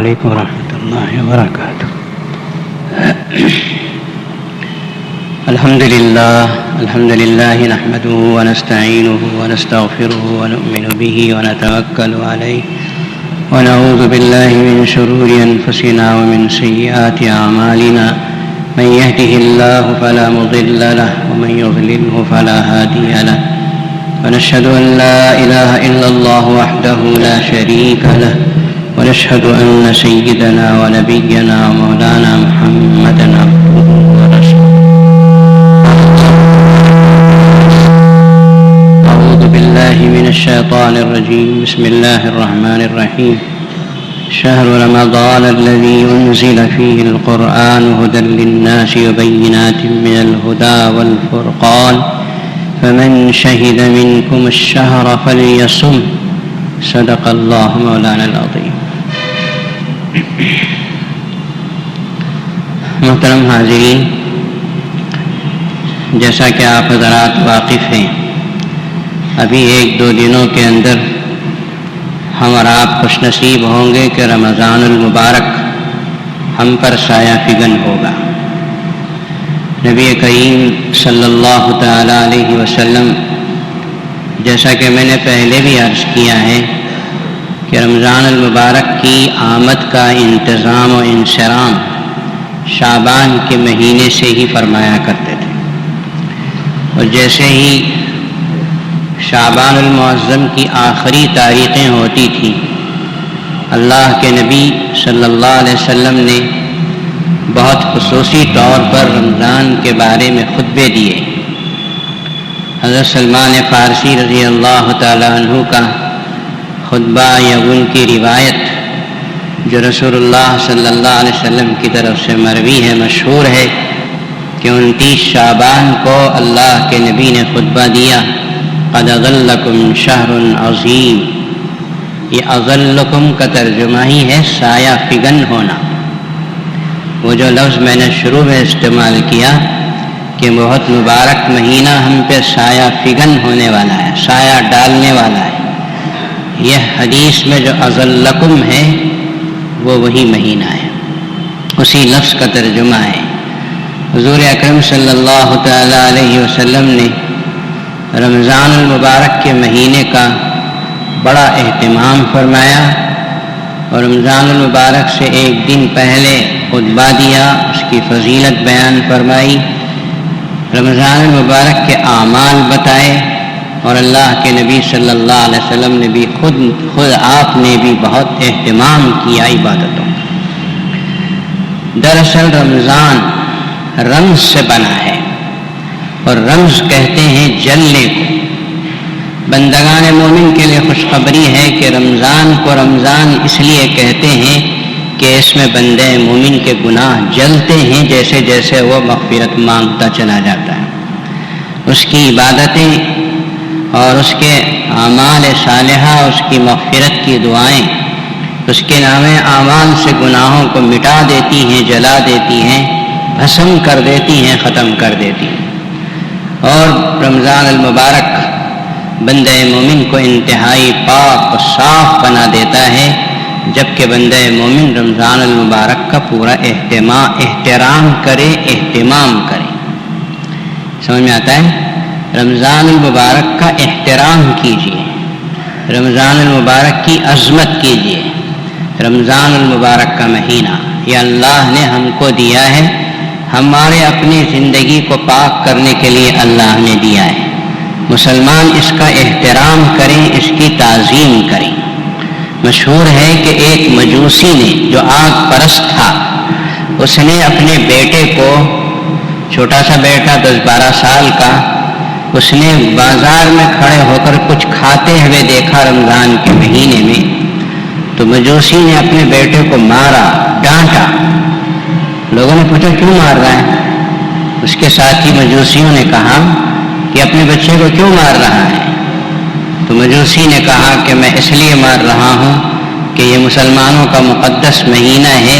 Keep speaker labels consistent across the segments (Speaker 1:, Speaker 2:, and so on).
Speaker 1: عليكم ورحمة الله وبركاته. الحمد لله نحمده ونستعينه ونستغفره ونؤمن به ونتوكل عليه ونعوذ بالله من شرور أنفسنا ومن سيئات أعمالنا من يهده الله فلا مضل له ومن يضلله فلا هادي له ونشهد أن لا إله إلا الله وحده لا شريك له ونشهد أن سيدنا ونبينا ومولانا محمدا عبده ورسوله. أعوذ بالله من الشيطان الرجيم. بسم الله الرحمن الرحيم. شهر رمضان الذي أنزل فيه القرآن هدى للناس وبينات من الهدى والفرقان فمن شهد منكم الشهر فليصم. صدق الله مولانا العظيم. محترم حاضرین، جیسا کہ آپ حضرات واقف ہیں، ابھی 1-2 دنوں کے اندر ہم اور آپ خوش نصیب ہوں گے کہ رمضان المبارک ہم پر سایہ فگن ہوگا. نبی کریم صلی اللہ تعالی علیہ وسلم، جیسا کہ میں نے پہلے بھی عرض کیا ہے کہ رمضان المبارک کی آمد کا انتظام و انصرام شعبان کے مہینے سے ہی فرمایا کرتے تھے، اور جیسے ہی شعبان المعظم کی آخری تاریخیں ہوتی تھیں، اللہ کے نبی صلی اللہ علیہ وسلم نے بہت خصوصی طور پر رمضان کے بارے میں خطبے دیے. حضرت سلمان فارسی رضی اللہ تعالیٰ عنہ کا خطبہ یا ان کی روایت جو رسول اللہ صلی اللہ علیہ وسلم کی طرف سے مروی ہے، مشہور ہے کہ 29 شعبان کو اللہ کے نبی نے خطبہ دیا. قد اظلکم شہر عظیم. یہ اظلکم کا ترجمہ ہی ہے سایہ فگن ہونا. وہ جو لفظ میں نے شروع میں استعمال کیا کہ بہت مبارک مہینہ ہم پہ سایہ فگن ہونے والا ہے، سایہ ڈالنے والا ہے، یہ حدیث میں جو اظلکم ہے وہ وہی مہینہ ہے، اسی لفظ کا ترجمہ ہے. حضور اکرم صلی اللہ تعالی علیہ وسلم نے رمضان المبارک کے مہینے کا بڑا اہتمام فرمایا اور رمضان المبارک سے 1 دن پہلے خطبہ دیا، اس کی فضیلت بیان فرمائی، رمضان المبارک کے اعمال بتائے، اور اللہ کے نبی صلی اللہ علیہ وسلم نے بھی خود آپ نے بھی بہت اہتمام کیا عبادتوں. دراصل رمضان رمز سے بنا ہے، اور رمز کہتے ہیں جلنے کو. بندگان مومن کے لیے خوشخبری ہے کہ رمضان کو رمضان اس لیے کہتے ہیں کہ اس میں بندے مومن کے گناہ جلتے ہیں جیسے جیسے وہ مغفرت مانگتا چلا جاتا ہے. اس کی عبادتیں اور اس کے اعمال صالحہ، اس کی مغفرت کی دعائیں اس کے نام اعمال سے گناہوں کو مٹا دیتی ہیں، جلا دیتی ہیں، بھسم کر دیتی ہیں، ختم کر دیتی ہیں. اور رمضان المبارک بندہ مومن کو انتہائی پاک و صاف بنا دیتا ہے، جبکہ بندہ مومن رمضان المبارک کا پورا احترام کرے، اہتمام کرے. سمجھ میں آتا ہے؟ رمضان المبارک کا احترام کیجیے، رمضان المبارک کی عظمت کیجیے. رمضان المبارک کا مہینہ یہ اللہ نے ہم کو دیا ہے، ہمارے اپنی زندگی کو پاک کرنے کے لیے اللہ نے دیا ہے. مسلمان اس کا احترام کریں، اس کی تعظیم کریں. مشہور ہے کہ ایک مجوسی نے جو آگ پرست تھا، اس نے اپنے بیٹے کو، چھوٹا سا بیٹا 10-12 سال کا، اس نے بازار میں کھڑے ہو کر کچھ کھاتے ہوئے دیکھا رمضان کے مہینے میں، تو مجوسی نے اپنے بیٹے کو مارا، ڈانٹا. لوگوں نے پوچھا کیوں مار رہا ہے؟ اس کے ساتھی مجوسیوں نے کہا کہ اپنے بچے کو کیوں مار رہا ہے؟ تو مجوسی نے کہا کہ میں اس لیے مار رہا ہوں کہ یہ مسلمانوں کا مقدس مہینہ ہے.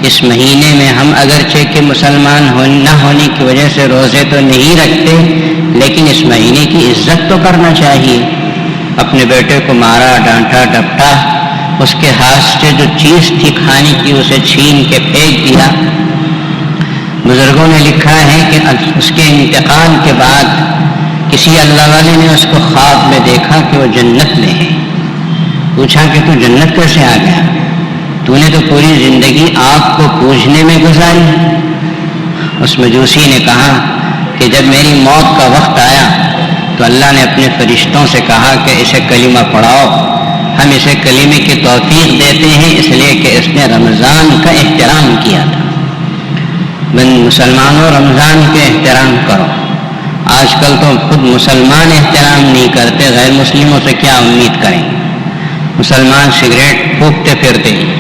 Speaker 1: اس مہینے میں ہم اگرچہ کہ مسلمان نہ ہونے کی وجہ سے روزے تو نہیں رکھتے، لیکن اس مہینے کی عزت تو کرنا چاہیے. اپنے بیٹے کو مارا، ڈانٹا، ڈپٹا. اس کے ہاتھ سے جو چیز تھی کھانے کی اسے چھین کے پھینک دیا۔ بزرگوں نے لکھا ہے کہ اس کے انتقال کے بعد کسی اللہ والے نے اس کو خواب میں دیکھا کہ وہ جنت میں ہے۔ پوچھا کہ تو جنت کیسے آ گیا؟ تو نے تو پوری زندگی آگ کو پوجنے میں گزاری۔ اس مجوسی نے کہا کہ جب میری موت کا وقت آیا تو اللہ نے اپنے فرشتوں سے کہا کہ اسے کلمہ پڑھاؤ۔ ہم اسے کلمے کی توفیق دیتے ہیں اس لیے کہ اس نے رمضان کا احترام کیا تھا۔ مسلمانوں رمضان کے احترام کرو۔ آج کل تو خود مسلمان احترام نہیں کرتے، غیر مسلموں سے کیا امید کریں؟ مسلمان سگریٹ پھونکتے پھرتے ہیں،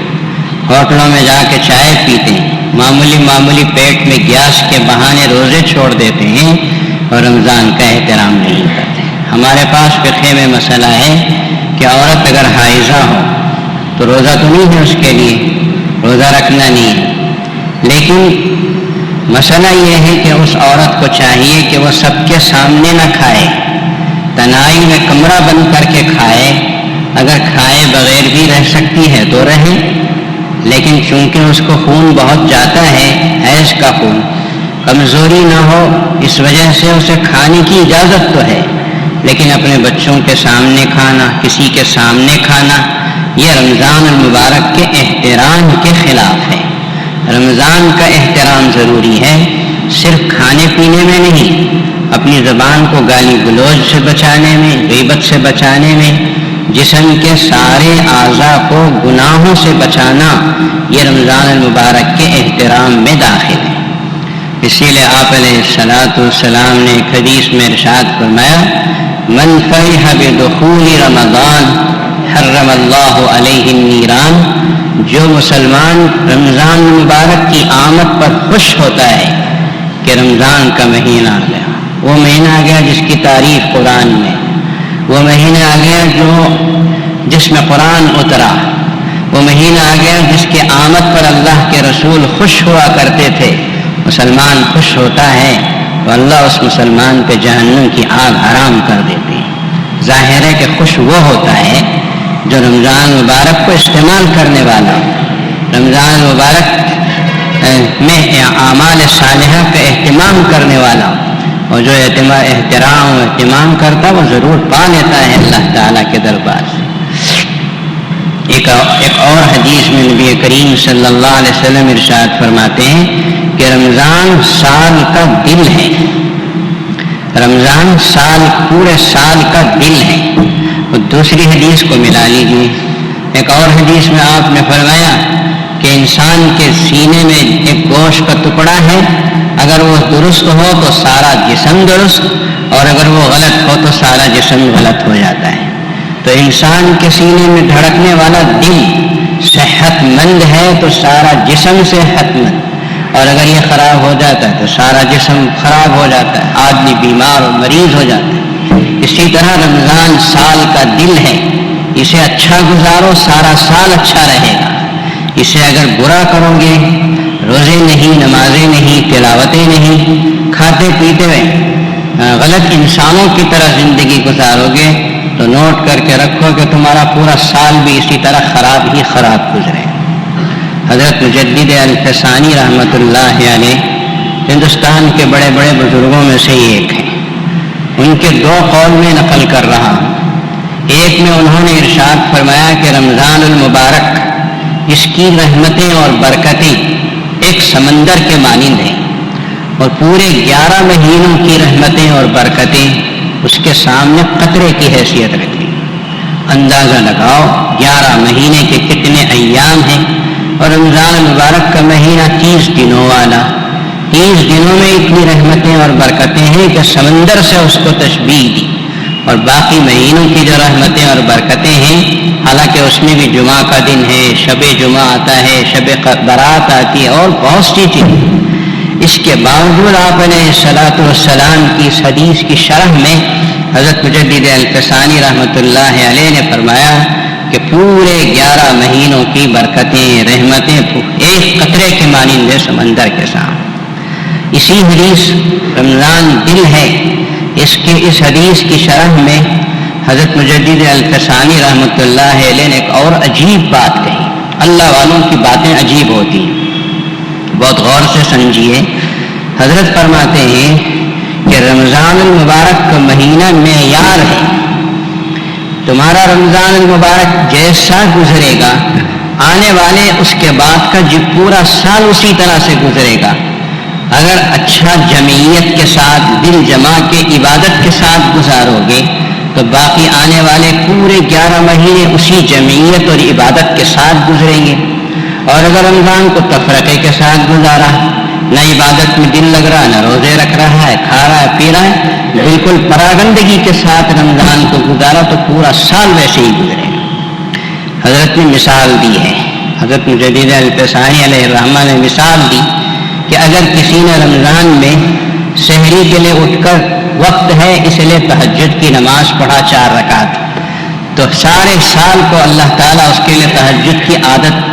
Speaker 1: ہوٹلوں میں جا کے چائے پیتے ہیں، معمولی پیٹ میں گیس کے بہانے روزے چھوڑ دیتے ہیں اور رمضان کا احترام نہیں کرتے۔ ہمارے پاس فقہ میں مسئلہ ہے کہ عورت اگر حائضہ ہو تو روزہ تو نہیں ہے، اس کے لیے روزہ رکھنا نہیں ہے، لیکن مسئلہ یہ ہے کہ اس عورت کو چاہیے کہ وہ سب کے سامنے نہ کھائے، تنہائی میں کمرہ بند کر کے کھائے۔ اگر کھائے بغیر بھی رہ سکتی ہے تو رہے، لیکن چونکہ اس کو خون بہت جاتا ہے، حیض کا خون، کمزوری نہ ہو اس وجہ سے اسے کھانے کی اجازت تو ہے، لیکن اپنے بچوں کے سامنے کھانا، کسی کے سامنے کھانا، یہ رمضان المبارک کے احترام کے خلاف ہے۔ رمضان کا احترام ضروری ہے، صرف کھانے پینے میں نہیں، اپنی زبان کو گالی گلوچ سے بچانے میں، غیبت سے بچانے میں، جسم کے سارے اعضاء کو گناہوں سے بچانا، یہ رمضان المبارک کے احترام میں داخل ہے۔ اسی لیے آپ علیہ الصلاۃ والسلام نے ایک حدیث میں ارشاد فرمایا، من فرح بدخول رمضان حرم اللہ علیہ النیران، جو مسلمان رمضان مبارک کی آمد پر خوش ہوتا ہے کہ رمضان کا مہینہ آ گیا، وہ مہینہ آ گیا جس کی تعریف قرآن میں، وہ مہینہ آ گیا جس میں قرآن اترا، وہ مہینہ آ گیا جس کے آمد پر اللہ کے رسول خوش ہوا کرتے تھے، مسلمان خوش ہوتا ہے تو اللہ اس مسلمان پہ جہنم کی آگ حرام کر دیتے ہیں۔ ظاہر ہے کہ خوش وہ ہوتا ہے جو رمضان مبارک کو استعمال کرنے والا، رمضان مبارک میں اعمال صالحہ کا اہتمام کرنے والا، اور جو احترام و اہتمام کرتا وہ ضرور پا لیتا ہے اللہ تعالیٰ کے دربار سے۔ ایک اور حدیث میں نبی کریم صلی اللہ علیہ وسلم ارشاد فرماتے ہیں کہ رمضان سال کا دل ہے، رمضان پورے سال کا دل ہے۔ اور دوسری حدیث کو ملا لیجیے، ایک اور حدیث میں آپ نے فرمایا کہ انسان کے سینے میں ایک گوشت کا ٹکڑا ہے، اگر وہ درست ہو تو سارا جسم درست، اور اگر وہ غلط ہو تو سارا جسم غلط ہو جاتا ہے۔ تو انسان کے سینے میں دھڑکنے والا دل صحت مند ہے تو سارا جسم صحت مند، اور اگر یہ خراب ہو جاتا ہے تو سارا جسم خراب ہو جاتا ہے، آدمی بیمار اور مریض ہو جاتا ہے۔ اسی طرح رمضان سال کا دل ہے، اسے اچھا گزارو سارا سال اچھا رہے گا، اسے اگر برا کرو گے، روزے نہیں، نمازیں نہیں، تلاوتیں نہیں، کھاتے پیتے ہوئے غلط انسانوں کی طرح زندگی گزارو گے تو نوٹ کر کے رکھو کہ تمہارا پورا سال بھی اسی طرح خراب ہی خراب گزرے۔ حضرت مجدد الفسانی رحمۃ اللہ علیہ ہندوستان کے بڑے بڑے بزرگوں میں سے ایک ہیں، ان کے دو قول میں نقل کر رہا ہوں۔ ایک میں انہوں نے ارشاد فرمایا کہ رمضان المبارک، اس کی رحمتیں اور برکتیں ایک سمندر کے مانند ہیں، اور پورے 11 مہینوں کی رحمتیں اور برکتیں اس کے سامنے قطرے کی حیثیت رکھتی ہیں۔ اندازہ لگاؤ 11 مہینے کے کتنے ایام ہیں، اور رمضان المبارک کا مہینہ 30 دنوں والا، 30 دنوں میں اتنی رحمتیں اور برکتیں ہیں کہ سمندر سے اس کو تشبیہ دی۔ اور باقی مہینوں کی جو رحمتیں اور برکتیں ہیں، حالانکہ اس میں بھی جمعہ کا دن ہے، شب جمعہ آتا ہے، شب برات آتی ہے، اور بہت سی چیزیں، اس کے باوجود آپ علیہ الصلاۃ والسلام کی اس حدیث کی شرح میں حضرت مجدد الفسانی رحمۃ اللہ علیہ نے فرمایا کہ پورے 11 مہینوں کی برکتیں رحمتیں ایک قطرے کے مانند ہے سمندر کے ساتھ۔ اسی حدیث رمضان دل ہے، اس حدیث کی شرح میں حضرت مجدد الفسانی رحمۃ اللہ علیہ نے ایک اور عجیب بات کہی. اللہ والوں کی باتیں عجیب ہوتی ہیں، بہت غور سے سمجھیے. حضرت فرماتے ہیں کہ رمضان المبارک کا مہینہ معیار ہے. تمہارا رمضان المبارک جیسا گزرے گا آنے والے اس کے بعد کا پورا سال اسی طرح سے گزرے گا. اگر اچھا جمعیت کے ساتھ دل جما کے عبادت کے ساتھ گزارو گے تو باقی آنے والے پورے 11 مہینے اسی جمعیت اور عبادت کے ساتھ گزریں گے. اور اگر رمضان کو تفرقے کے ساتھ گزارا، نہ عبادت میں دل لگ رہا، نہ روزے رکھ رہا ہے، کھا رہا ہے، پی رہا ہے، بالکل پراگندگی کے ساتھ رمضان کو گزارا تو پورا سال ویسے ہی گزرے گا. حضرت نے مثال دی ہے، حضرت مجدد الفسانی علیہ الرحمہ نے مثال دی کہ اگر کسی نے رمضان میں سحری کے لیے اٹھ کر وقت ہے اس لیے تہجد کی نماز پڑھا 4 رکعت، تو سارے سال کو اللہ تعالیٰ اس کے لیے تہجد کی عادت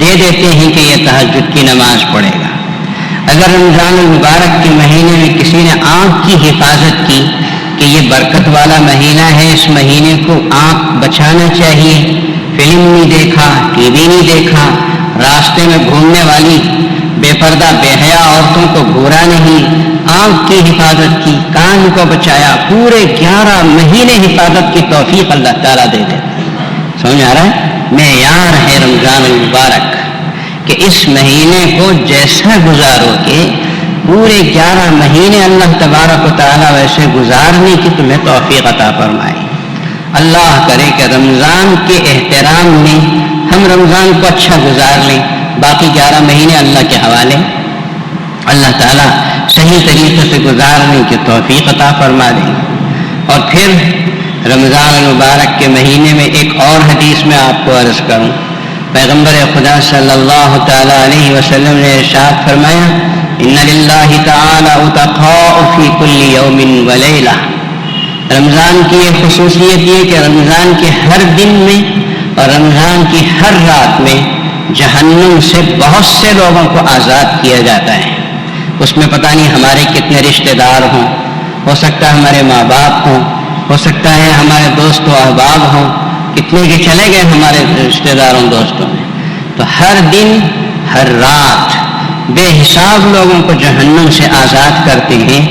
Speaker 1: دے دیتے ہیں کہ یہ تہجد کی نماز پڑھے گا. اگر رمضان المبارک کے مہینے میں کسی نے آنکھ کی حفاظت کی کہ یہ برکت والا مہینہ ہے، اس مہینے کو آنکھ بچانا چاہیے، فلم نہیں دیکھا، ٹی وی نہیں دیکھا، راستے میں گھومنے والی بے پردہ بے حیا عورتوں کو گھورا نہیں، آنکھ کی حفاظت کی، کان کو بچایا، پورے 11 مہینے حفاظت کی توفیق اللہ تعالیٰ دے دیتے. سمجھ آ رہا ہے؟ معیار ہے رمضان المبارک کہ اس مہینے کو جیسا گزارو گے پورے 11 مہینے اللہ تبارک و تعالیٰ ویسے گزارنے کی تمہیں توفیق عطا فرمائے. اللہ کرے کہ رمضان کے احترام میں ہم رمضان کو اچھا گزار لیں، باقی 11 مہینے اللہ کے حوالے. اللہ تعالیٰ صحیح طریقے سے گزارنے کی توفیق عطا فرما دیں. اور پھر رمضان المبارک کے مہینے میں ایک اور حدیث میں آپ کو عرض کروں، پیغمبر خدا صلی اللہ تعالیٰ علیہ وسلم نے ارشاد فرمایا ان للہ تعالی اتقاء فی کل یوم ولیلہ. رمضان کی یہ خصوصیت یہ کہ رمضان کے ہر دن میں اور رمضان کی ہر رات میں جہنم سے بہت سے لوگوں کو آزاد کیا جاتا ہے. اس میں پتہ نہیں ہمارے کتنے رشتہ دار ہوں، ہو سکتا ہے ہمارے ماں باپ ہوں، ہو سکتا ہے ہمارے دوست و احباب ہوں، کتنے کے چلے گئے ہمارے رشتہ داروں دوستوں میں. تو ہر دن ہر رات بے حساب لوگوں کو جہنم سے آزاد کرتے ہیں.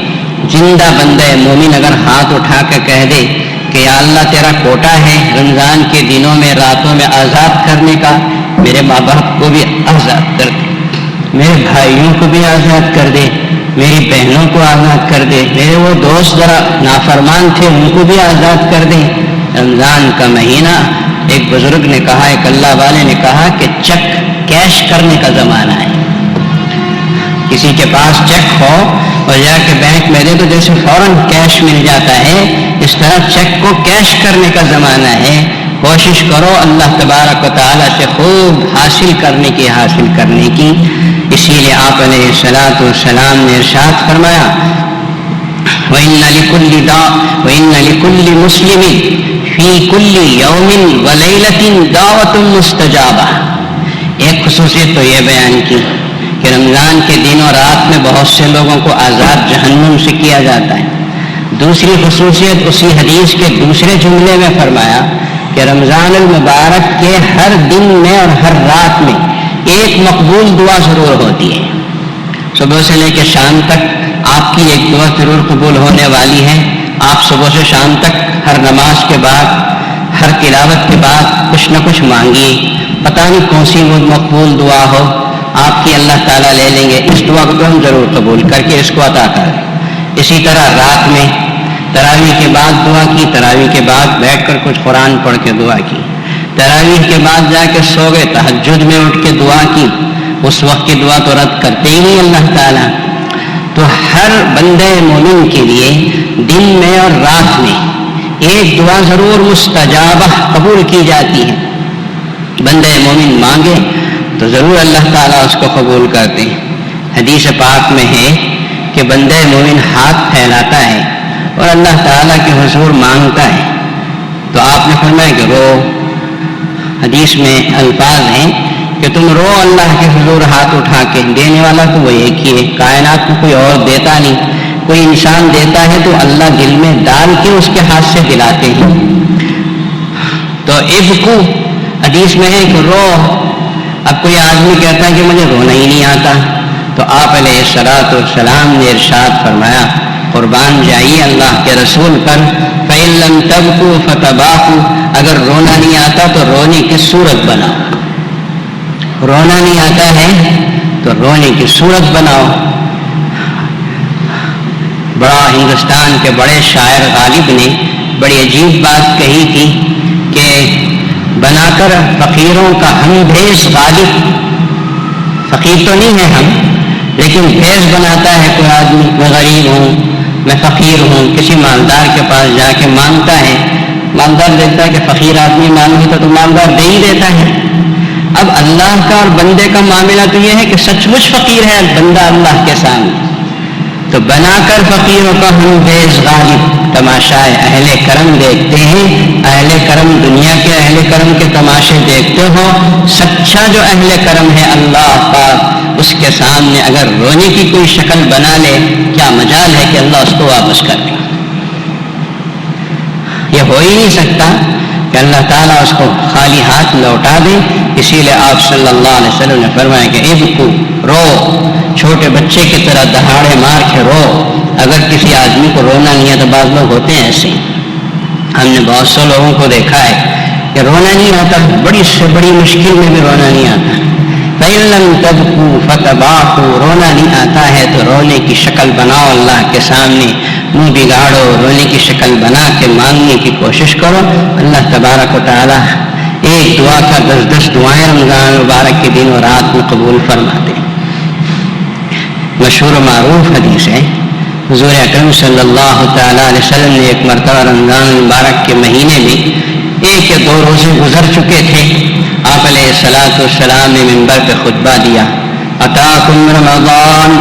Speaker 1: زندہ بندہ مومن اگر ہاتھ اٹھا کے کہہ دے کہ یا اللہ تیرا کوٹا ہے رمضان کے دنوں میں راتوں میں آزاد کرنے کا، میرے ماں باپ کو بھی آزاد کر دے، میرے بھائیوں کو بھی آزاد کر دے، میری بہنوں کو آزاد کر دے، میرے وہ دوست ذرا نافرمان تھے ان کو بھی آزاد کر دے. رمضان کا مہینہ، ایک بزرگ نے کہا، ایک اللہ والے نے کہا کہ چیک کیش کرنے کا زمانہ ہے. کسی کے پاس چیک ہو اور جا کے بینک میں دے تو جیسے فوراً کیش مل جاتا ہے، اس طرح چیک کو کیش کرنے کا زمانہ ہے. کوشش کرو اللہ تبارک و تعالیٰ سے خوب حاصل کرنے کی. اسی لیے آپ علیہ الصلاۃ والسلام نے ارشاد فرمایا وَإِنَّ لِكُلِّ مُسْلِمٍ فِي كُلِّ يَوْمٍ وَلَيْلَةٍ دَعْوَةٌ مُسْتَجَابَةٌ. ایک خصوصیت تو یہ بیان کی کہ رمضان کے دن اور رات میں بہت سے لوگوں کو آزاد جہنم سے کیا جاتا ہے. دوسری خصوصیت اسی حدیث کے دوسرے جملے میں فرمایا کہ رمضان المبارک کے ہر دن میں اور ہر رات میں ایک مقبول دعا ضرور ہوتی ہے. صبح سے لے کے شام تک آپ کی ایک دعا ضرور قبول ہونے والی ہے. آپ صبح سے شام تک ہر نماز کے بعد، ہر تلاوت کے بعد کچھ نہ کچھ مانگیے، پتہ نہیں کون سی وہ مقبول دعا ہو، آپ کی اللہ تعالیٰ لے لیں گے. اس دعا کو ہم ضرور قبول کر کے اس کو عطا کریں. اسی طرح رات میں تراویح کے بعد دعا کی، تراویح کے بعد بیٹھ کر کچھ قرآن پڑھ کے دعا کی، تراویح کے بعد جا کے سو گئے، تہجد میں اٹھ کے دعا کی، اس وقت کی دعا تو رد کرتے ہی نہیں اللہ تعالیٰ. تو ہر بندے مومن کے لیے دن میں اور رات میں ایک دعا ضرور مستجابہ قبول کی جاتی ہے. بندے مومن مانگے تو ضرور اللہ تعالیٰ اس کو قبول کرتے ہیں. حدیث پاک میں ہے کہ بندے مومن ہاتھ پھیلاتا ہے اور اللہ تعالیٰ کے حضور مانگتا ہے تو آپ نے فرمایا کہ رو. حدیث میں الفاظ ہیں کہ تم رو اللہ کے حضور ہاتھ اٹھا کے، دینے والا تو وہ ایک ہی ہے، کائنات کو کوئی اور دیتا نہیں. کوئی انسان دیتا ہے تو اللہ دل میں ڈال کے اس کے ہاتھ سے دلاتے ہیں. تو ابکو حدیث میں ہے کہ رو. اب کوئی آدمی کہتا ہے کہ مجھے رونا ہی نہیں آتا، تو آپ علیہ الصلوۃ والسلام نے ارشاد فرمایا، قربان جائیے اللہ کے رسول پر، فَإِن لَّمْ تَبْكُوا فَتَبَاكُوا، اگر رونا نہیں آتا تو رونے کی صورت بناؤ. رونا نہیں آتا ہے تو رونے کی صورت بناؤ. بڑا ہندوستان کے بڑے شاعر غالب نے بڑی عجیب بات کہی تھی کہ بنا کر فقیروں کا ہم بھیس غالب، فقیر تو نہیں ہے ہم، لیکن بھیس بناتا ہے کوئی آدمی، میں غریب ہوں، میں فقیر ہوں، کسی مالدار کے پاس جا کے مانگتا ہے، مالدار دیکھتا ہے کہ فقیر آدمی مانگتا تو مالدار دے ہی دیتا ہے. اب اللہ کا اور بندے کا معاملہ تو یہ ہے کہ سچ مچ فقیر ہے بندہ اللہ کے سامنے، تو بنا کر فقیروں کا ہم بھیس غالب. تماشائے اہل کرم دیکھتے ہیں، اہل کرم دنیا کے اہل کرم کے تماشے دیکھتے ہو، سچا جو اہل کرم ہے اللہ پاک، اس کے سامنے اگر رونے کی کوئی شکل بنا لے، کیا مجال ہے کہ اللہ اس کو واپس کر دے. یہ ہو ہی نہیں سکتا کہ اللہ تعالیٰ اس کو خالی ہاتھ لوٹا دے. اسی لیے آپ صلی اللہ علیہ وسلم نے فرمایا کہ ابکو، رو، چھوٹے بچے کی طرح دہاڑے مار کے رو. اگر کسی آدمی کو رونا نہیں ہے تو بعض لوگ ہوتے ہیں ایسے، ہم نے بہت سے لوگوں کو دیکھا ہے کہ رونا نہیں آتا، بڑی سے بڑی مشکل میں بھی رونا نہیں آتا. فَإِن لَّمْ تَبْكُوا فَتَبَاكُوا، رونا نہیں آتا ہے تو رونے کی شکل بناؤ، اللہ کے سامنے منہ بگاڑو، رونے کی شکل بنا کے مانگنے کی کوشش کرو. اللہ تبارک و تعالیٰ ایک دعا کا 10 دعائیں رمضان مبارک کے دن و رات میں قبول فرماتے. مشہور و معروف حدیث ہے، حضور اکرم صلی اللہ تعالیٰ علیہ وسلم نے ایک مرتبہ رمضان مبارک کے مہینے میں 1 یا 2 روزے گزر چکے تھے. آپ علیہ الصلوۃ والسلام نے منبر پہ خطبہ دیا، اتاکم رمضان.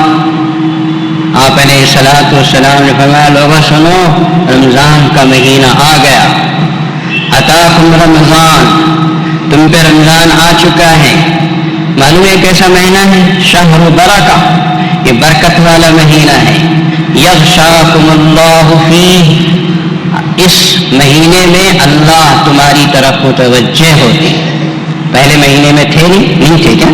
Speaker 1: آپ علیہ الصلوۃ والسلام نے فرمایا، لوگوں سنو، رمضان کا مہینہ آ گیا. اتاکم رمضان، تم پہ رمضان آ چکا ہے. معلوم ہے کیسا مہینہ ہے؟ شہر برکہ، یہ برکت والا مہینہ ہے. یغشاکم اللہ فیہ، اس مہینے میں اللہ تمہاری طرف متوجہ ہوتے. پہلے مہینے میں تھے نہیں تھے کیا؟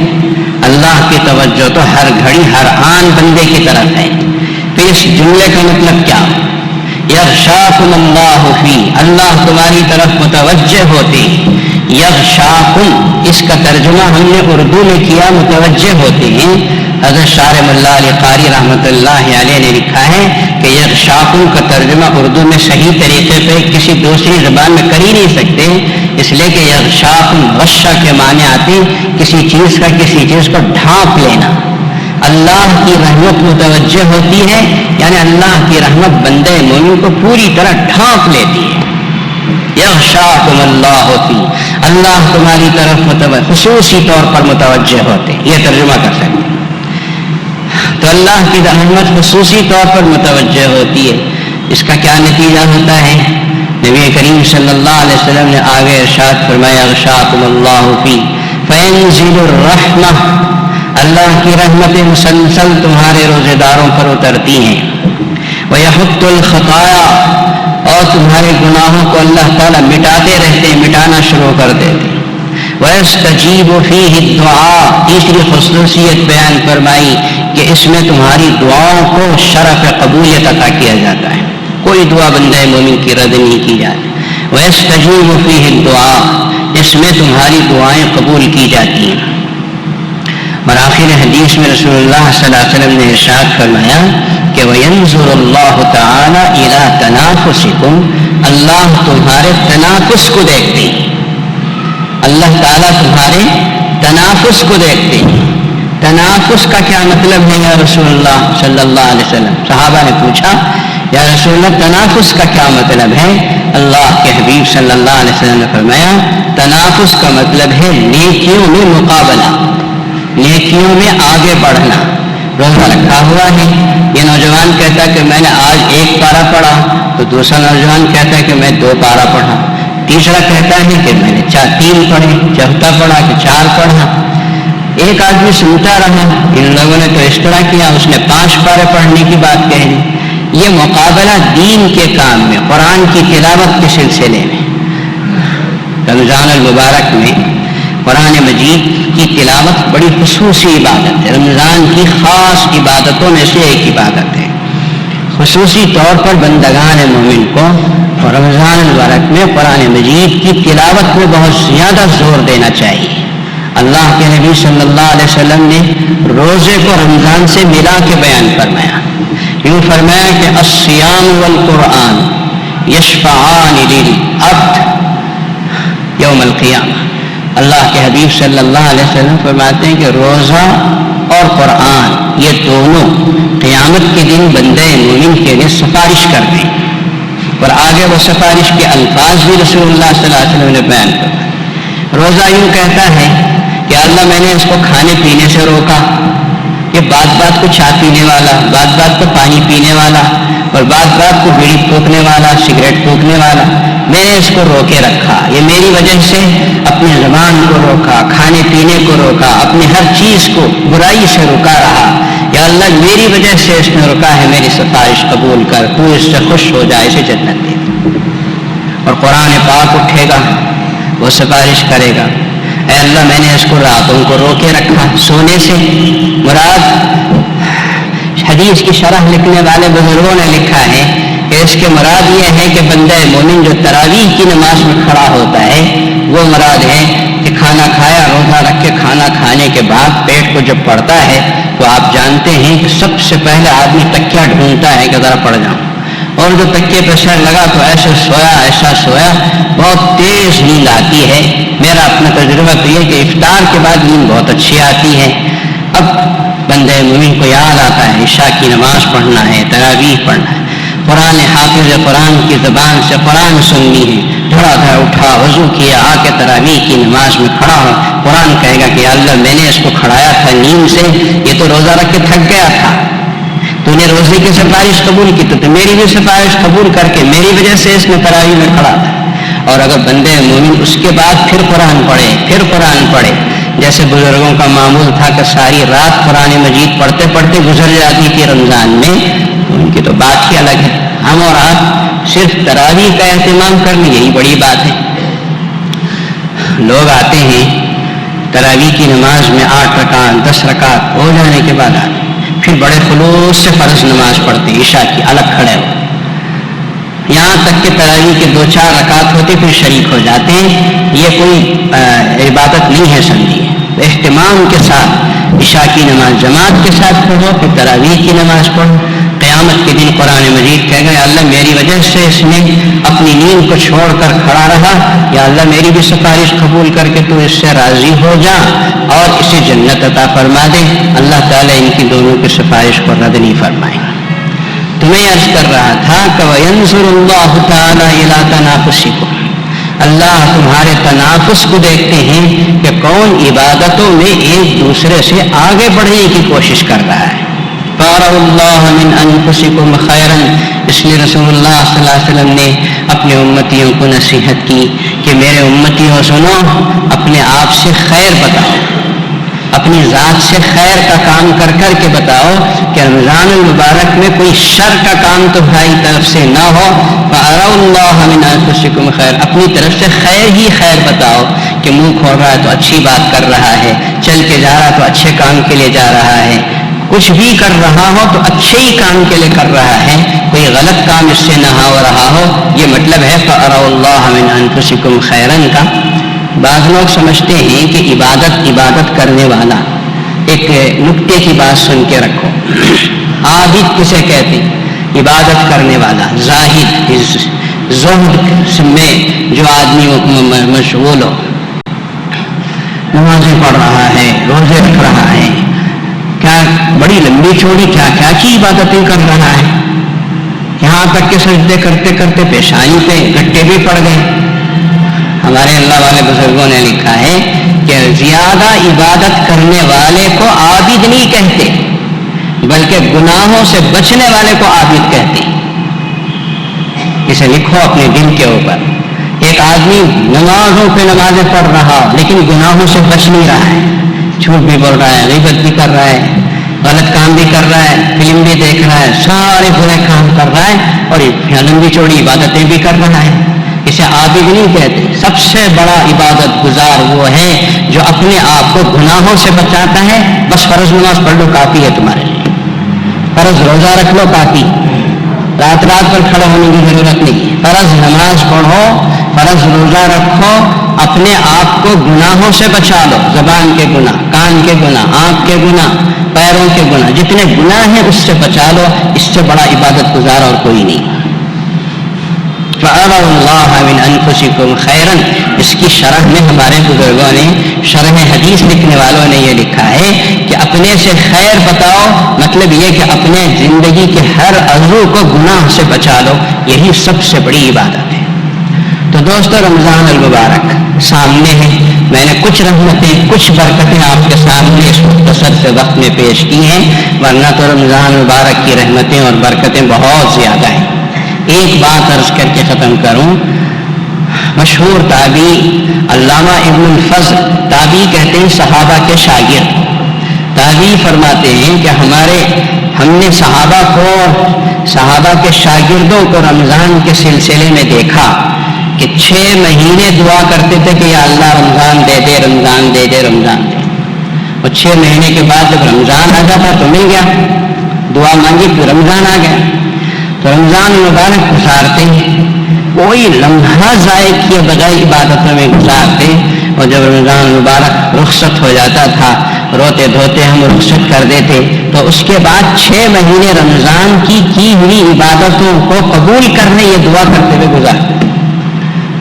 Speaker 1: اللہ کی توجہ تو ہر گھڑی ہر آن بندے کی طرف ہے. پھر اس جملے کا مطلب کیا؟ یغشاکم اللہ فیہ، اللہ تمہاری طرف متوجہ ہوتے. یغشاکم، اس کا ترجمہ ہم نے اردو میں کیا متوجہ ہوتے ہیں. حضرت شارع ملا علی قاری رحمۃ اللہ علیہ نے لکھا ہے کہ یغشاکم کا ترجمہ اردو میں صحیح طریقے پہ کسی دوسری زبان میں کر ہی نہیں سکتے، اس لیے کہ یغشاکم غشہ کے معنی آتے کسی چیز کا کسی چیز کو ڈھانپ لینا. اللہ کی رحمت متوجہ ہوتی ہے، یعنی اللہ کی رحمت بندے مومن کو پوری طرح ڈھانپ لیتی ہے. یغشاکم اللہ فی، اللہ تمہاری طرف خصوصی طور پر متوجہ ہوتے، یہ ترجمہ کر سکتے. تو اللہ کی رحمت خصوصی طور پر متوجہ ہوتی ہے. اس کا کیا نتیجہ ہوتا ہے؟ نبی کریم صلی اللہ علیہ وسلم نے آگے ارشاد فرمایا، یغشاکم اللہ فی فینزل الرحمہ، اللہ کی رحمتیں مسلسل تمہارے روزے داروں پر اترتی ہیں. وَيَحُطُّ الْخَطَايَا، اور تمہارے گناہوں کو اللہ تعالیٰ مٹاتے رہتے، مٹانا شروع کر دیتے. وَيَسْتَجِيبُ فِيهِ الدُّعَاء، تیسری خصوصیت بیان فرمائی کہ اس میں تمہاری دعاؤں کو شرف قبولیت عطا کیا جاتا ہے. کوئی دعا بندہ مومن کی رد نہیں کی جاتی. وَيَسْتَجِيبُ فِيهِ الدُّعَاء، اس میں تمہاری دعائیں قبول کی جاتی ہیں. اور آخر حدیث میں رسول اللہ صلی اللہ علیہ وسلم نے ارشاد فرمایا کہ وَيَنْظُرُ اللَّهُ تَعَالَى إِلَىٰ تَنَافُسِكُمْ، اللہ تمہارے تنافس کو دیکھتے ہیں. اللہ تعالیٰ تمہارے تنافس کو دیکھتے ہیں. تنافس کا کیا مطلب ہے یا رسول اللہ صلی اللہ علیہ وسلم؟ صحابہ نے پوچھا، یا رسول اللہ تنافس کا کیا مطلب ہے؟ اللہ کے حبیب صلی اللہ علیہ وسلم نے فرمایا، تنافس کا مطلب ہے نیکیوں میں مقابلہ، نیکیوں میں آگے بڑھنا. روزہ رکھا ہوا ہے، یہ نوجوان کہتا ہے کہ میں نے آج 1 پارہ پڑھا، تو دوسرا نوجوان کہتا ہے کہ میں 2 پارہ پڑھا، تیسرا کہتا ہے کہ میں نے 3 پڑھے، چوتھا پڑھا کہ 4 پڑھا. ایک آدمی سنتا رہا، ان لوگوں نے تو اس طرح کیا، اس نے 5 پارے پڑھنے کی بات کہہ دی. یہ مقابلہ دین کے کام میں، قرآن کی تلاوت کے سلسلے میں۔ رمضان المبارک میں قرآن مجید کی تلاوت بڑی خصوصی عبادت ہے، رمضان کی خاص عبادتوں میں سے ایک عبادت ہے۔ خصوصی طور پر بندگان مومن کو رمضان المبارک میں قرآن مجید کی تلاوت میں بہت زیادہ زور دینا چاہیے۔ اللہ کے نبی صلی اللہ علیہ وسلم نے روزے کو رمضان سے ملا کے بیان فرمایا، یوں فرمایا کہ الصیام والقرآن یشفعان للعبد یوم القیامہ۔ اللہ کے حبیب صلی اللہ علیہ وسلم فرماتے ہیں کہ روزہ اور قرآن یہ دونوں قیامت کے دن بندے مومن کے لیے سفارش کرتے ہیں، اور آگے وہ سفارش کے الفاظ بھی رسول اللہ صلی اللہ علیہ وسلم نے بیان کرا۔ روزہ یوں کہتا ہے کہ اللہ میں نے اس کو کھانے پینے سے روکا، یہ بات بات کو چائے پینے والا، بات بات کو پانی پینے والا، اور بات بات کو بیڑی پھونکنے والا، سگریٹ پھونکنے والا، میں نے اس کو روکے رکھا۔ یہ میری وجہ سے اپنی زبان کو روکا، کھانے پینے کو روکا، اپنی ہر چیز کو برائی سے روکا رہا۔ یا اللہ میری وجہ سے اس نے روکا ہے، میری سفارش قبول کر، تو اس سے خوش ہو جائے، اسے جنت دے۔ اور قرآن پاک اٹھے گا، وہ سفارش کرے گا، اے اللہ میں نے اس کو راتوں کو روکے رکھا سونے سے۔ مراد حدیث کی شرح لکھنے والے بزرگوں نے لکھا ہے کہ اس کے مراد یہ ہے کہ بندہ مومن جو تراویح کی نماز میں کھڑا ہوتا ہے وہ مراد ہے کہ کھانا کھایا، روزہ رکھ کے کھانا کھانے کے بعد پیٹ کو جب پڑتا ہے تو آپ جانتے ہیں کہ سب سے پہلے آدمی تکیہ ڈھونڈتا ہے کہ ذرا پڑ جاؤں، اور جو تکیے پہ سر لگا تو ایسا سویا بہت تیز نیند آتی ہے۔ میرا اپنا تجربہ تو یہ کہ افطار کے بعد نیند بہت اچھی آتی ہے۔ اب بندے مومن کو یاد آتا ہے عشاء کی نماز پڑھنا ہے، تراویح پڑھنا ہے، قرآن حافظ قرآن کی زبان سے قرآن سننی ہے، دھڑا دھڑ اٹھا، وضو کیا، آ کے تراویح کی نماز میں کھڑا ہو، قرآن کہے گا کہ اللہ میں نے اس کو کھڑایا تھا نیند سے، یہ تو روزہ رکھ کے تھک گیا تھا، تو نے روزے کی سفارش قبول کی تو میری بھی سفارش قبول کر کے میری وجہ سے اس میں تراویح میں کھڑا تھا۔ اور اگر بندے مومن اس کے بعد پھر قرآن پڑھے، جیسے بزرگوں کا معمول تھا کہ ساری رات قرآن مجید پڑھتے پڑھتے گزر جاتی تھی رمضان میں، تو ان کی تو بات ہی الگ ہے۔ ہم اور آپ صرف تراویح کا اہتمام کر لیں، یہی بڑی بات ہے۔ لوگ آتے ہیں تراویح کی نماز میں 8 رکعت 10 رکعت ہو جانے کے بعد آتے ہیں، پھر بڑے خلوص سے فرض نماز پڑھتے ہیں، عشاء کی الگ کھڑے ہو، یہاں تک کہ تراویح کے 2-4 رکعت ہوتے پھر شریک ہو جاتے ہیں۔ یہ کوئی عبادت نہیں ہے سمجھیے۔ اہتمام کے ساتھ عشاء کی نماز جماعت کے ساتھ پڑھو، پھر تراویح کی نماز پڑھو۔ قیامت کے دن قرآن مجید کہے گا یا اللہ میری وجہ سے اس نے اپنی نیند کو چھوڑ کر کھڑا رہا، یا اللہ میری بھی سفارش قبول کر کے تو اس سے راضی ہو جا اور اسے جنت عطا فرما دے۔ اللہ تعالیٰ ان کی دونوں کی سفارش کو رد نہیں فرمائے گا۔ تو میں عرض کر رہا تھا کہ وَيَنْظُرُ اللَّهُ تَعَالَى إِلَىٰ تَنَافُسِكُمْ، اللہ تمہارے تنافس کو دیکھتے ہیں کہ کون عبادتوں میں ایک دوسرے سے آگے بڑھنے کی کوشش کر رہا ہے۔ فَأَرَوْا اللَّهَ مِنْ أَنفُسِكُمْ خَيْرًا، اس لیے رسول اللہ صلی اللہ علیہ وسلم نے اپنے امتیوں کو نصیحت کی کہ میرے امتیوں سنو، اپنے آپ سے خیر بتاؤ، اپنی ذات سے خیر کا کام کر کر کے بتاؤ کہ رمضان المبارک میں کوئی شر کا کام تمہاری طرف سے نہ ہو۔ فَأَرَوْا اللَّهَ مِنْ أَنفُسِكُمْ خَيْرًا، اپنی طرف سے خیر ہی خیر بتاؤ کہ منہ کھول رہا ہے تو اچھی بات کر رہا ہے، چل کے جا رہا ہے تو اچھے کام کے لیے جا رہا ہے، کچھ بھی کر رہا ہو تو اچھے ہی کام کے لیے کر رہا ہے، کوئی غلط کام اس سے نہ ہو رہا ہو۔ یہ مطلب ہے فَأَرَوْا اللَّهَ مِنْ أَنفُسِكُمْ خَيْرًا کا۔ بعض لوگ سمجھتے ہیں کہ عبادت کرنے والا، ایک نکتے کی بات سن کے رکھو، عابد کسے کہتے ہیں؟ عبادت کرنے والا، زاہد، زہد میں جو آدمی مشغول ہو، نمازیں پڑھ رہا ہے، روزے رکھ رہا ہے، کیا بڑی لمبی چوڑی کیا کی عبادتیں کر رہا ہے، یہاں تک کہ سجدے کرتے کرتے پیشانی پہ گھٹے بھی پڑ گئے۔ ہمارے اللہ والے بزرگوں نے لکھا ہے کہ زیادہ عبادت کرنے والے کو عابد نہیں کہتے، بلکہ گناہوں سے بچنے والے کو عابد کہتے۔ اسے لکھو اپنے دل کے اوپر۔ ایک آدمی نمازوں پہ نمازیں پڑھ رہا ہو لیکن گناہوں سے بچ نہیں رہا ہے، جھوٹ بھی بول رہا ہے، غیبت بھی کر رہا ہے، غلط کام بھی کر رہا ہے، فلم بھی دیکھ رہا ہے، سارے برے کام کر رہا ہے اور لمبی چوڑی عبادتیں بھی کر رہا ہے، اسے عابد نہیں کہتے۔ سب سے بڑا عبادت گزار وہ ہے جو اپنے آپ کو گناہوں سے بچاتا ہے۔ بس فرض نماز پڑھ لو کافی ہے تمہارے لیے، فرض روزہ رکھ لو کافی، رات رات پر کھڑا ہونے کی ضرورت نہیں۔ فرض نماز پڑھو، فرض روزہ رکھو، اپنے آپ کو گناہوں سے بچا لو، زبان کے گناہ، کان کے گناہ، آنکھ کے گناہ، پیروں کے گناہ، جتنے گناہ ہیں اس سے بچا لو۔ اس سے بڑا عبادت گزار اور کوئی نہیں۔ فَأَرَوْا اللَّهَ مِنْ أَنفُسِكُمْ خَيْرًا، اس کی شرح میں ہمارے بزرگوں نے، شرح حدیث لکھنے والوں نے یہ لکھا ہے کہ اپنے سے خیر بتاؤ، مطلب یہ کہ اپنے زندگی کے ہر عضو کو گناہ سے بچا لو، یہی سب سے بڑی عبادت ہے۔ تو دوستو رمضان المبارک سامنے ہے، میں نے کچھ رحمتیں، کچھ برکتیں آپ کے سامنے اس مختصر سے وقت میں پیش کی ہیں، ورنہ تو رمضان المبارک کی رحمتیں اور برکتیں بہت زیادہ ہیں۔ ایک بات عرض کر کے ختم کروں، مشہور تابعی علامہ ابن الفضل، تابعی کہتے ہیں صحابہ کے شاگرد، تابعی فرماتے ہیں کہ ہم نے صحابہ کے شاگردوں کو رمضان کے سلسلے میں دیکھا کہ 6 مہینے دعا کرتے تھے کہ یا اللہ رمضان دے دے، رمضان دے دے، رمضان دے۔ اور 6 مہینے کے بعد جب رمضان آ جاتا تو مل گیا، دعا مانگی تو رمضان آ گیا۔ تو رمضان مبارک گزارتے کوئی لمحہ ضائع کیے بغیر عبادتوں میں گزارتے، اور جب رمضان مبارک رخصت ہو جاتا تھا، روتے دھوتے ہم رخصت کر دیتے، تو اس کے بعد 6 مہینے رمضان کی ہوئی عبادتوں کو قبول کرنے یہ دعا کرتے ہوئے گزارتے۔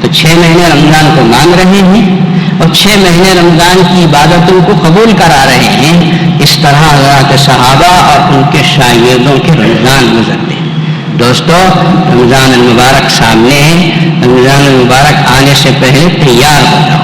Speaker 1: تو 6 مہینے رمضان کو مانگ رہے ہیں اور 6 مہینے رمضان کی عبادتوں کو قبول کرا رہے ہیں۔ اس طرح حضرات صحابہ اور ان کے شاگردوں کے رمضان گزرتے۔ دوستو رمضان المبارک سامنے ہے، رمضان المبارک آنے سے پہلے تیار ہو جاؤ،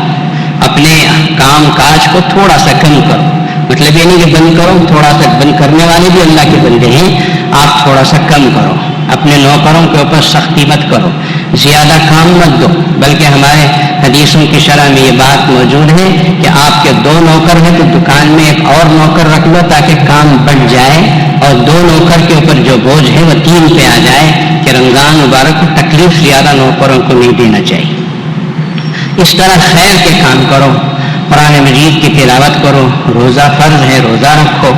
Speaker 1: اپنے کام کاج کو تھوڑا سا کم کرو، مطلب یہ نہیں کہ بند کرو، تھوڑا سا بند کرنے والے بھی اللہ کے بندے ہیں، آپ تھوڑا سا کم کرو، اپنے نوکروں کے اوپر سختی مت کرو، زیادہ کام مت دو، بلکہ ہمارے حدیثوں کی شرح میں یہ بات موجود ہے کہ آپ کے 2 نوکر ہیں تو دکان میں ایک اور نوکر رکھ لو تاکہ کام بڑھ جائے، اور 2 نوکر کے اوپر جو بوجھ ہے وہ 3 پہ آ جائے، کہ رمضان مبارک کو تکلیف زیادہ نوکروں کو نہیں دینا چاہیے۔ اس طرح خیر کے کام کرو، قرآن مجید کی تلاوت کرو، روزہ فرض ہے روزہ رکھو۔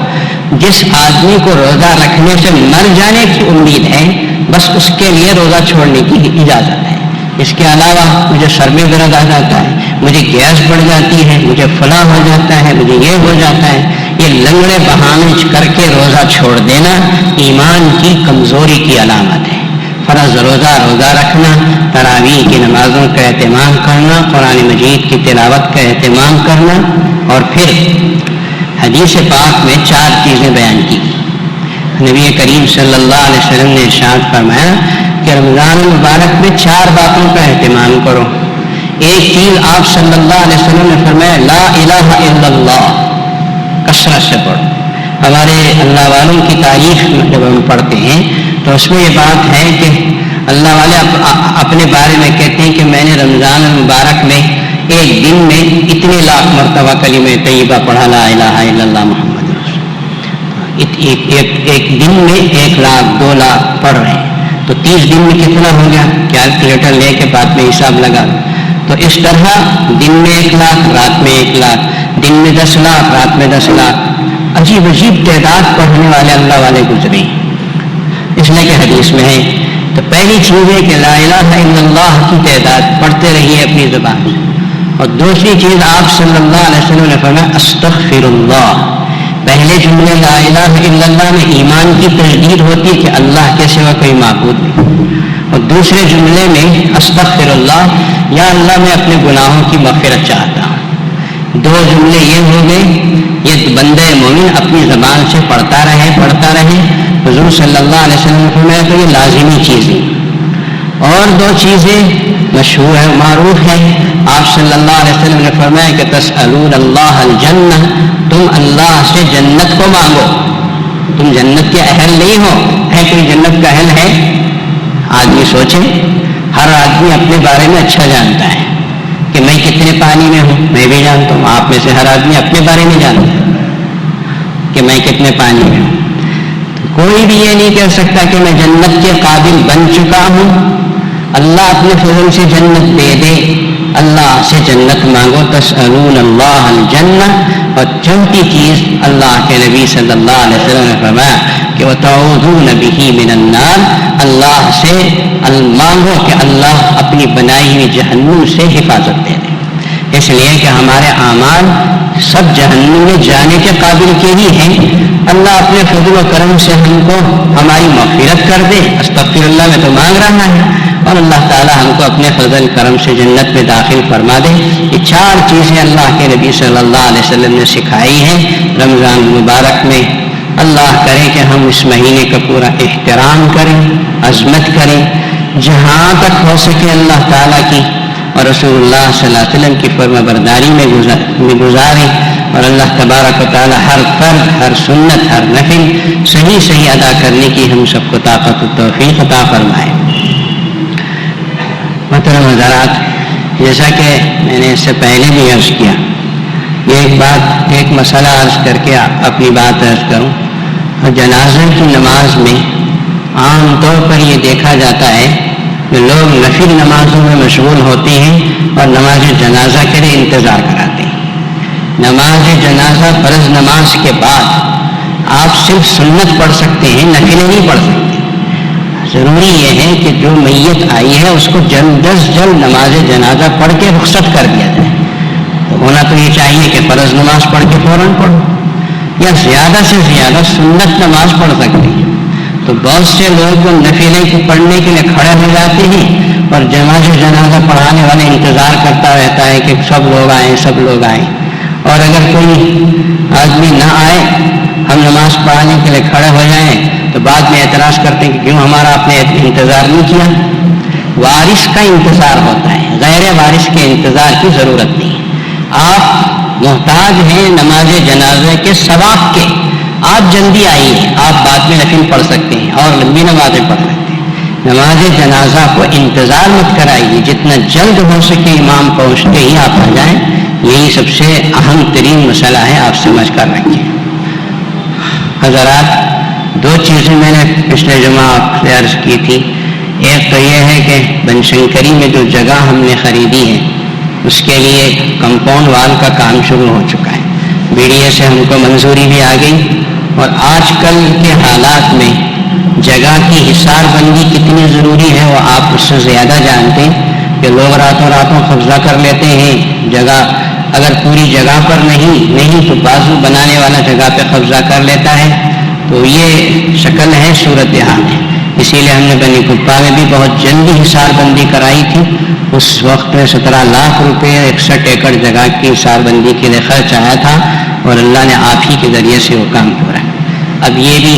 Speaker 1: جس آدمی کو روزہ رکھنے سے مر جانے کی امید ہے بس اس کے لیے روزہ چھوڑنے کی اجازت ہے۔ اس کے علاوہ مجھے سر میں درد آ جاتا ہے، مجھے گیس بڑھ جاتی ہے، مجھے فلاں ہو جاتا ہے، مجھے یہ ہو جاتا ہے، یہ لنگڑے بہانے کر کے روزہ چھوڑ دینا ایمان کی کمزوری کی علامت ہے۔ فرض روزہ رکھنا، تراویح کی نمازوں کا اہتمام کرنا، قرآن مجید کی تلاوت کا اہتمام کرنا، اور پھر حدیث پاک میں 4 چیزیں بیان کی۔ نبی کریم صلی اللہ علیہ وسلم نے ارشاد فرمایا کہ رمضان المبارک میں 4 باتوں کا اہتمام کرو۔ ایک چیز آپ صلی اللہ علیہ وسلم نے فرمایا لا الہ الا اللہ، کثرت سے پڑھو۔ ہمارے اللہ والوں کی تاریخ جب ہم پڑھتے ہیں تو اس میں یہ بات ہے کہ اللہ والے اپنے بارے میں کہتے ہیں کہ میں نے رمضان المبارک میں ایک دن میں اتنے لاکھ مرتبہ کلمہ طیبہ پڑھا، لا الہ الا اللہ محمد رسول اللہ۔ ایک دن میں 1 لاکھ 2 لاکھ پڑھ رہے ہیں تو 30 دن میں کتنا ہو گیا؟ کیلکولیٹر لے کے بعد میں حساب لگا۔ تو اس طرح دن میں 1 لاکھ، رات میں 1 لاکھ، دن میں 10 لاکھ، رات میں 10 لاکھ، عجیب تعداد پڑھنے والے اللہ والے گزرے، اس لیے کہ حدیث میں ہے۔ تو پہلی چیز ہے کہ لا الہ الا اللہ کی تعداد پڑھتے رہیے اپنی زبان سے، اور دوسری چیز آپ صلی اللہ علیہ وسلم نے فرمایا استغفر اللہ۔ پہلے جملے لا الہ الا اللہ میں ایمان کی تجدید ہوتی ہے کہ اللہ کے سوا کوئی معبود نہیں، اور دوسرے جملے میں استغفر اللہ، یا اللہ میں اپنے گناہوں کی مغفرت چاہتا ہوں۔ 2 جملے یہ ہو گئے، یہ بندہ مومن اپنی زبان سے پڑھتا رہے۔ حضور صلی اللہ علیہ وسلم نے فرمایا تو یہ لازمی چیزیں۔ اور 2 چیزیں مشہور ہے، معروف ہے، آپ صلی اللہ علیہ وسلم نے فرمایا کہ تسألون اللہ الجنہ، تم اللہ سے جنت کو مانگو، تم جنت کے اہل نہیں ہو۔ ہے کوئی جنت کا اہل ہے؟ آدمی سوچے، ہر آدمی اپنے بارے میں اچھا جانتا ہے کہ میں کتنے پانی میں ہوں، میں بھی جانتا ہوں، آپ میں سے ہر آدمی اپنے بارے میں جانتا ہے کہ میں کتنے پانی میں ہوں. تو کوئی بھی یہ نہیں کہہ سکتا کہ میں جنت کے قابل بن چکا ہوں. اللہ اپنے فضل سے جنت دے دے. اللہ سے جنت مانگو. تسألون اللہ الجنہ. اور چوتھی چیز اللہ کے نبی صلی اللہ علیہ وسلم نے فرمایا کہ وتعوذون بہ من النار. اللہ سے مانگو کہ اللہ اپنی بنائی ہوئی جہنم سے حفاظت دے دے. اس لیے کہ ہمارے اعمال سب جہنم میں جانے کے قابل کے ہی ہیں. اللہ اپنے فضل و کرم سے ہم کو ہماری مغفرت کر دے. استغفر اللہ میں تو مانگ رہا ہے اور اللہ تعالی ہم کو اپنے فضل کرم سے جنت میں داخل فرما دے. یہ 4 چیزیں اللہ کے نبی صلی اللہ علیہ وسلم نے سکھائی ہیں رمضان مبارک میں. اللہ کرے کہ ہم اس مہینے کا پورا احترام کریں, عظمت کریں, جہاں تک ہو سکے اللہ تعالیٰ کی اور رسول اللہ صلی اللہ علیہ وسلم کی فرما برداری میں گزاریں. اور اللہ تبارک و تعالیٰ ہر فرض, ہر سنت, ہر نفل صحیح ادا کرنے کی ہم سب کو طاقت و توفیق عطا فرمائے. محترم حضرات, جیسا کہ میں نے اس سے پہلے بھی عرض کیا, یہ ایک مسئلہ عرض کر کے اپنی بات عرض کروں. جنازہ کی نماز میں عام طور پر یہ دیکھا جاتا ہے کہ لوگ نفل نمازوں میں مشغول ہوتے ہیں اور نماز جنازہ کے لیے انتظار کراتے ہیں. نماز جنازہ فرض نماز کے بعد آپ صرف سنت پڑھ سکتے ہیں, نفل نہیں پڑھ سکتے. ضروری یہ ہے کہ جو میت آئی ہے اس کو جلد از جلد نماز جنازہ پڑھ کے رخصت کر دیا جائے. تو ہونا تو یہ چاہیے کہ فرض نماز پڑھ کے فوراً پڑھو یا زیادہ سے زیادہ سنت نماز پڑھ سکتے ہیں. تو بہت سے لوگ جو نفلیں کو پڑھنے کے لیے کھڑے ہو جاتے ہیں اور نماز جنازہ پڑھانے والے انتظار کرتا رہتا ہے کہ سب لوگ آئیں. اور اگر کوئی آدمی نہ آئے, ہم نماز پڑھانے کے لیے کھڑے ہو جائیں تو بعد میں اعتراض کرتے ہیں کہ کیوں ہمارا آپ نے انتظار نہیں کیا. وارث کا انتظار ہوتا ہے, غیر وارث کے انتظار کی ضرورت نہیں. آپ محتاج ہیں نماز جنازے کے ثواب کے, آپ جلدی آئیے, آپ بعد میں نفل پڑھ سکتے ہیں اور لمبی نمازیں پڑھ سکتے ہیں. نماز جنازہ کو انتظار مت کرائیے, جتنا جلد ہو سکے امام پہنچتے ہی آپ آ جائیں. یہی سب سے اہم ترین مسئلہ ہے, آپ سمجھ کر رکھیں. حضرات, 2 چیزیں میں نے پچھلے جمعہ آپ سے عرض کی تھی. ایک تو یہ ہے کہ بن شنکری میں جو جگہ ہم نے خریدی ہے اس کے لیے کمپاؤنڈ وال کا کام شروع ہو چکا ہے. BDA سے ہم کو منظوری بھی آ گئی. اور آج کل کے حالات میں جگہ کی حصار بندی کتنی ضروری ہے وہ آپ اس سے زیادہ جانتے ہیں کہ لوگ راتوں قبضہ کر لیتے ہیں. جگہ اگر پوری جگہ پر نہیں تو بازو بنانے والا جگہ پہ قبضہ کر لیتا ہے. تو یہ شکل ہے, صورتحال ہے. اسی لیے ہم نے بنی کپا میں بھی بہت جلدی حصار بندی کرائی تھی. اس وقت میں 17 لاکھ روپے 61 ایکڑ جگہ کی حصار بندی کے لیے خرچ آیا تھا اور اللہ نے آپ ہی کے ذریعے سے وہ کام پورا. اب یہ بھی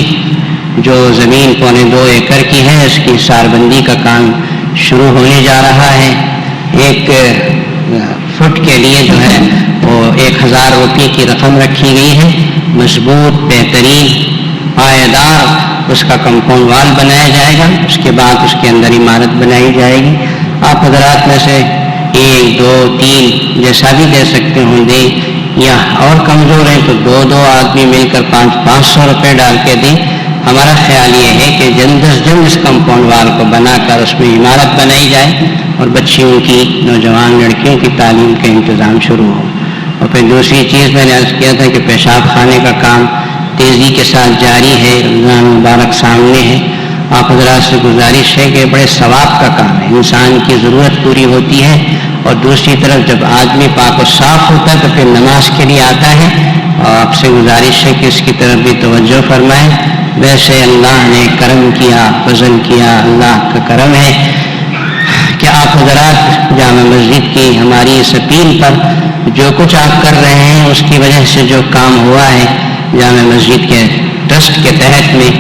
Speaker 1: جو زمین 2.25 ایکڑ کی ہے اس کی حصار بندی کا کام شروع ہونے جا رہا ہے. 1 فٹ کے لیے جو ہے وہ 1000 روپے کی رقم رکھی گئی ہے. مضبوط, بہترین, پائیدار اس کا کمپاؤنڈ وال بنایا جائے گا. اس کے بعد اس کے اندر عمارت بنائی جائے گی. آپ حضرات میں سے 1, 2, 3 جیسا بھی دے سکتے ہوں دیں, یا اور کمزور ہیں تو 2 آدمی مل کر 500 روپے ڈال کے دیں. ہمارا خیال یہ ہے کہ جلد از جلد اس کمپاؤنڈ وال کو بنا کر اس میں عمارت بنائی جائے اور بچیوں کی, نوجوان لڑکیوں کی تعلیم کا انتظام شروع ہو. اور پھر دوسری چیز میں نے عرض کیا تھا کہ پیشاب خانے کا کام تیزی کے ساتھ جاری ہے. رمضان مبارک سامنے ہے. آپ حضرات سے گزارش ہے کہ بڑے ثواب کا کام ہے, انسان کی ضرورت پوری ہوتی ہے اور دوسری طرف جب آدمی پاک و صاف ہوتا ہے تو پھر نماز کے لیے آتا ہے. اور آپ سے گزارش ہے کہ اس کی طرف بھی توجہ فرمائیں. ویسے اللہ نے کرم کیا, فضل کیا, اللہ کا کرم ہے کہ آپ حضرات جامع مسجد کی ہماری اس اپیل پر جو کچھ آپ کر رہے ہیں اس کی وجہ سے جو کام ہوا ہے جامع مسجد کے ٹرسٹ کے تحت میں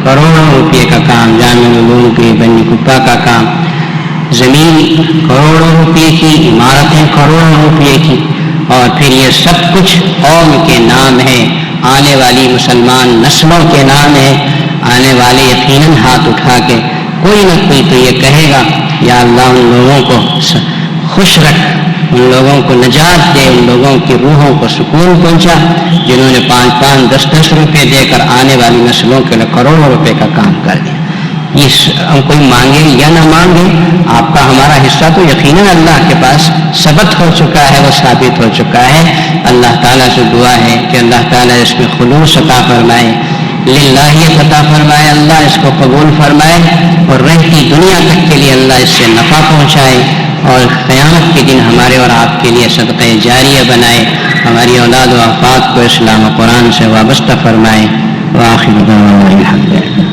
Speaker 1: کروڑوں روپے کا کام, جامع العلوم کے بنی کپا کا کام, زمین کروڑوں روپے کی, عمارتیں کروڑوں روپے کی, اور پھر یہ سب کچھ قوم کے نام ہے, آنے والی مسلمان نسلوں کے نام ہے. آنے والے یقیناً ہاتھ اٹھا کے کوئی نہ کوئی تو یہ کہے گا یا اللہ ان لوگوں کو خوش رکھ, ان لوگوں کو نجات دے، ان لوگوں کی روحوں کو سکون پہنچا جنہوں نے 5-5 10-10 روپے دے کر آنے والی نسلوں کے لیے کروڑوں روپے کا کام کر دیا۔ اس ہم کوئی مانگے یا نہ مانگے، آپ کا ہمارا حصہ تو یقیناً اللہ کے پاس ثبت ہو چکا ہے، وہ ثابت ہو چکا ہے۔ اللہ تعالیٰ سے دعا ہے کہ اللہ تعالیٰ اس میں خلوص عطا فرمائے، للہیت عطا فرمائے، اللہ اس کو قبول فرمائے اور رہتی دنیا تک کے لیے اللہ اس سے نفع پہنچائے اور قیامت کے دن ہمارے اور آپ کے لیے صدقہ جاریہ بنائے، ہماری اولاد و افات کو اسلام و قرآن سے وابستہ فرمائے۔ وآخر دعوانا الحمد للہ۔